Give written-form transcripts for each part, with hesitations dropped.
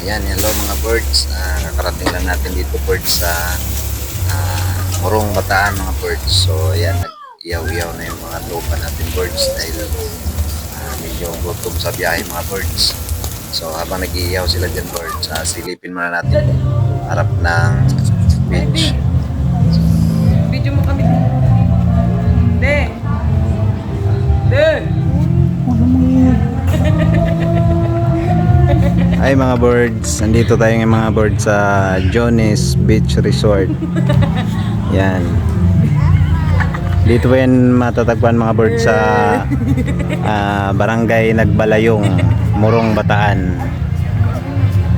Ayan, hello mga birds. Nakarating lang natin dito birds sa Morong Bataan mga birds. So ayan, nag-iyaw-iyaw na yung mga tropa natin birds dahil medyo gutom sa biyahe mga birds. So habang nag-iiyaw sila dyan birds, silipin muna natin harap ng beach. Video mo kami. De. Ay mga birds, nandito tayo ng mga birds sa Jones Beach Resort. Yan. Dito po yan matatagpuan mga birds sa Barangay Nagbalayong, Morong Bataan.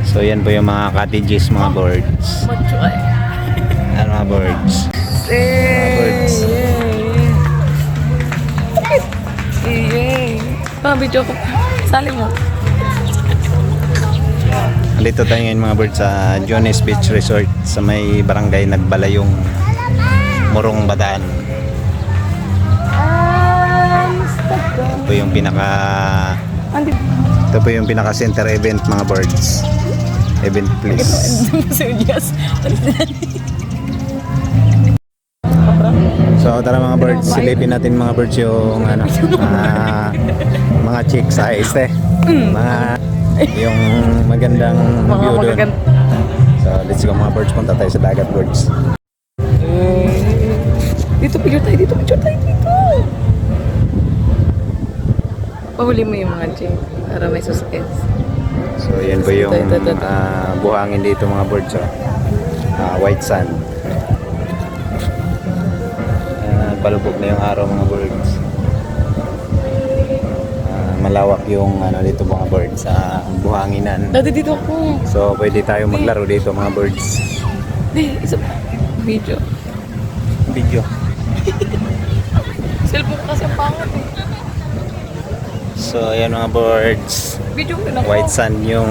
So yan po yung mga cottages mga birds. Ano mga birds? Mga birds. Video ko. Sali mo. Dito tayo ngayon mga birds sa Jones Beach Resort sa may Barangay Nagbalayong, Morong Bataan. Ito po yung pinaka center event mga birds. Event place. So tara mga birds, silipin natin mga birds yung mga chicks sa este. Mga yung magandang view doon. So let's go mga birds, punta tayo sa dagat birds. Dito picture tayo dito. Pahuli mo yung mga ching para may suspense. So yan po yung buhangin dito mga birds. White sand. Palubog na yung araw mga birds. Malawak yung dito mga birds sa buhanginan. Dati dito ako. So pwede tayo maglaro dito mga birds. Isa pa. Video. Cellphone kasi ang pangat eh. So ayan mga birds. Video mo na ako. White sand yung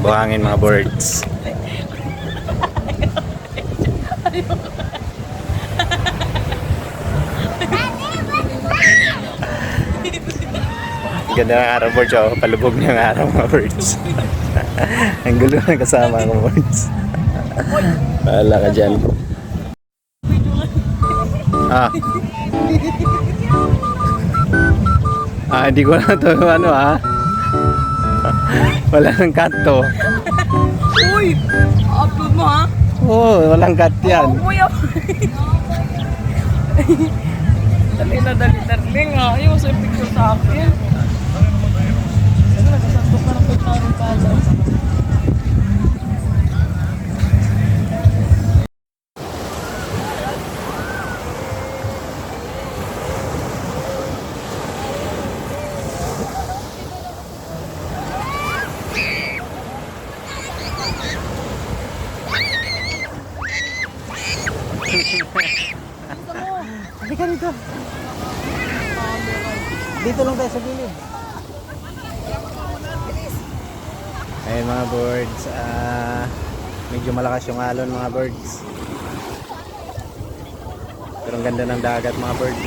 buhangin mga birds. Ganda ng araw birds, palubog na yung araw mga birds. Ang gulo na kasama ko birds. Bahala ka dyan. Hindi ko na ito wala nang cut to. Uy! Upload mo ha? Oo, walang cut yan. Dali na dali darling ha. Ayaw sa picture sa akin. Ano nagsasantok ka ng pagkaroon pa dyan? Halika dito. Dito lang tayo sa gilid. Ayun mga birds, medyo malakas yung alon mga birds. Pero ang ganda ng dagat mga birds.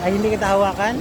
Ay, hindi kita hawakan?